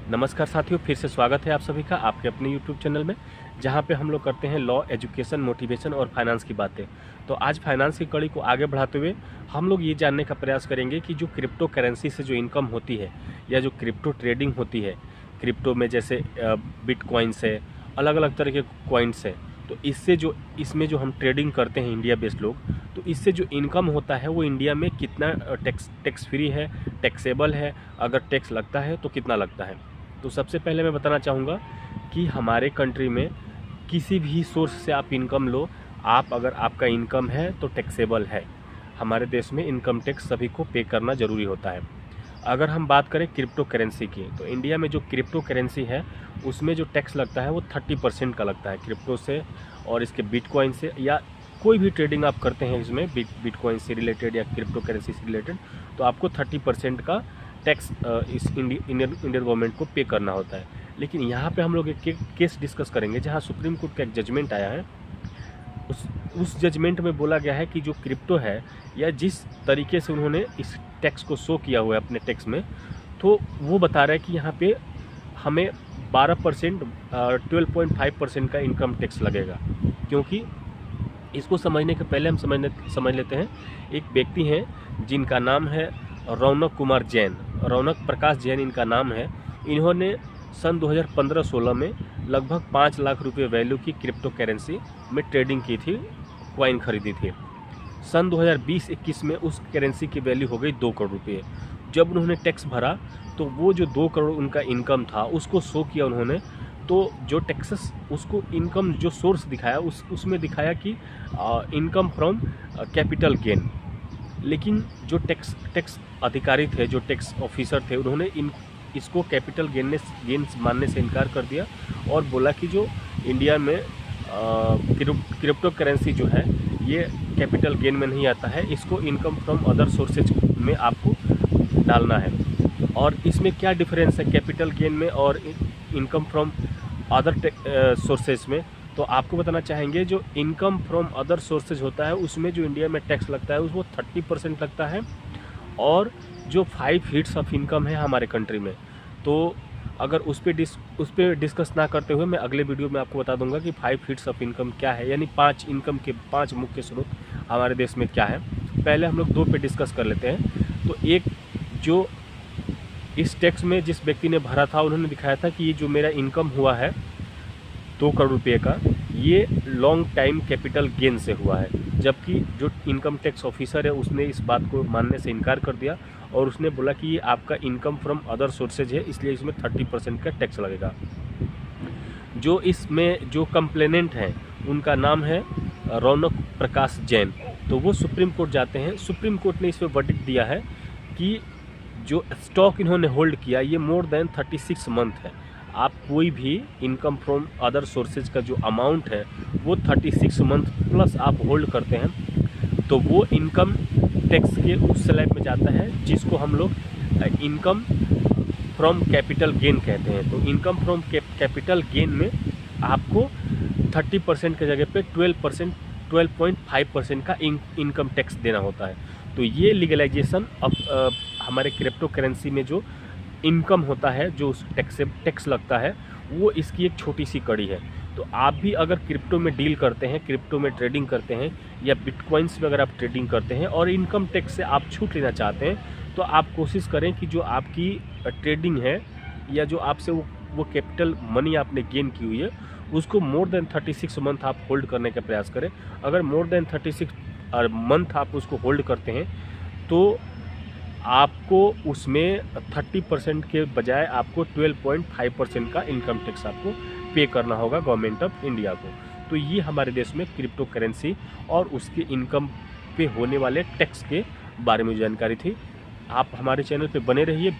नमस्कार साथियों, फिर से स्वागत है आप सभी का आपके अपने YouTube चैनल में, जहां पे हम लोग करते हैं लॉ, एजुकेशन, मोटिवेशन और फाइनेंस की बातें। तो आज फाइनेंस की कड़ी को आगे बढ़ाते हुए हम लोग ये जानने का प्रयास करेंगे कि जो क्रिप्टो करेंसी से जो इनकम होती है या जो क्रिप्टो ट्रेडिंग होती है, क्रिप्टो में जैसे बिटकॉइंस है, अलग अलग तरह के कॉइन्स है, तो इसमें जो हम ट्रेडिंग करते हैं इंडिया बेस्ड लोग, तो इससे जो इनकम होता है वो इंडिया में कितना टैक्स फ्री है, टैक्सेबल है, अगर टैक्स लगता है तो कितना लगता है। तो सबसे पहले मैं बताना चाहूँगा कि हमारे कंट्री में किसी भी सोर्स से आप इनकम लो, अगर आपका इनकम है तो टैक्सेबल है। हमारे देश में इनकम टैक्स सभी को पे करना ज़रूरी होता है। अगर हम बात करें क्रिप्टो करेंसी की, तो इंडिया में जो क्रिप्टो करेंसी है उसमें जो टैक्स लगता है वो 30% का लगता है क्रिप्टो से और इसके बिटकॉइन से, या कोई भी ट्रेडिंग आप करते हैं इसमें बिटकॉइन से रिलेटेड या क्रिप्टो करेंसी से रिलेटेड, तो आपको 30% का टैक्स इस इंडियन गवर्नमेंट को पे करना होता है। लेकिन यहाँ पे हम लोग एक केस डिस्कस करेंगे जहाँ सुप्रीम कोर्ट का एक जजमेंट आया है। उस जजमेंट में बोला गया है कि जो क्रिप्टो है या जिस तरीके से उन्होंने इस टैक्स को शो किया हुआ है अपने टैक्स में, तो वो बता रहा है कि यहाँ पे हमें 12% 12.5% का इनकम टैक्स लगेगा। क्योंकि इसको समझने के पहले हम समझ लेते हैं। एक व्यक्ति हैं जिनका नाम है रौनक कुमार जैन, रौनक प्रकाश जैन इनका नाम है। इन्होंने सन 2015-16 में लगभग 5 लाख रुपए वैल्यू की क्रिप्टो करेंसी में ट्रेडिंग की थी, कॉइन खरीदी थी। सन 2020-21 में उस करेंसी की वैल्यू हो गई 2 करोड़ रुपये। जब उन्होंने टैक्स भरा तो वो जो 2 करोड़ उनका इनकम था उसको शो किया उन्होंने, तो जो टैक्सेस उसको इनकम जो सोर्स दिखाया उसमें दिखाया कि इनकम फ्रॉम कैपिटल गेन। लेकिन जो टैक्स अधिकारी थे, जो टैक्स ऑफिसर थे, उन्होंने इसको कैपिटल गेन मानने से इनकार कर दिया और बोला कि जो इंडिया में क्रिप्टो करेंसी जो है ये कैपिटल गेन में नहीं आता है, इसको इनकम फ्रॉम अदर सोर्सेज में आपको डालना है। और इसमें क्या डिफरेंस है कैपिटल गेन में और इनकम फ्रॉम अदर सोर्सेज में, तो आपको बताना चाहेंगे जो इनकम फ्रॉम अदर सोर्सेज होता है उसमें जो इंडिया में टैक्स लगता है वो 30% लगता है। और जो 5 हीट्स ऑफ इनकम है हमारे कंट्री में, तो अगर उस पर डिस्कस ना करते हुए मैं अगले वीडियो में आपको बता दूंगा कि 5 हीट्स ऑफ इनकम क्या है, यानी 5 इनकम के 5 मुख्य स्रोत हमारे देश में क्या है। पहले हम लोग 2 पे डिस्कस कर लेते हैं। तो एक, जो इस टैक्स में जिस व्यक्ति ने भरा था उन्होंने दिखाया था कि ये जो मेरा इनकम हुआ है 2 करोड़ रुपये का, ये लॉन्ग टाइम कैपिटल गेन से हुआ है। जबकि जो इनकम टैक्स ऑफिसर है उसने इस बात को मानने से इनकार कर दिया और उसने बोला कि ये आपका इनकम फ्रॉम अदर सोर्सेज है, इसलिए इसमें 30% का टैक्स लगेगा। जो इसमें जो कंप्लेनेंट हैं उनका नाम है रौनक प्रकाश जैन, तो वो सुप्रीम कोर्ट जाते हैं। सुप्रीम कोर्ट ने इस पर वर्डिक्ट दिया है कि जो स्टॉक इन्होंने होल्ड किया ये मोर देन 36 मंथ है। आप कोई भी इनकम फ्रॉम अदर सोर्सेज का जो अमाउंट है वो 36 मंथ प्लस आप होल्ड करते हैं, तो वो इनकम टैक्स के उस स्लैब में जाता है जिसको हम लोग इनकम फ्रॉम कैपिटल गेन कहते हैं। तो इनकम फ्रॉम कैपिटल गेन में आपको 30% के जगह पे 12.5% का इनकम टैक्स देना होता है। तो ये लीगलाइजेशन हमारे क्रिप्टो करेंसी में जो इनकम होता है, जो टैक्स लगता है, वो इसकी एक छोटी सी कड़ी है। तो आप भी अगर क्रिप्टो में डील करते हैं, क्रिप्टो में ट्रेडिंग करते हैं या बिटकॉइंस में अगर आप ट्रेडिंग करते हैं और इनकम टैक्स से आप छूट लेना चाहते हैं, तो आप कोशिश करें कि जो आपकी ट्रेडिंग है या जो आपसे वो कैपिटल मनी आपने गेन की हुई है उसको मोर देन 36 मंथ आप होल्ड करने का प्रयास करें। अगर मोर देन 36 मंथ आप उसको होल्ड करते हैं तो आपको उसमें 30% के बजाय आपको 12.5% का इनकम टैक्स आपको पे करना होगा गवर्नमेंट ऑफ इंडिया को। तो ये हमारे देश में क्रिप्टो करेंसी और उसके इनकम पे होने वाले टैक्स के बारे में जानकारी थी। आप हमारे चैनल पे बने रहिए।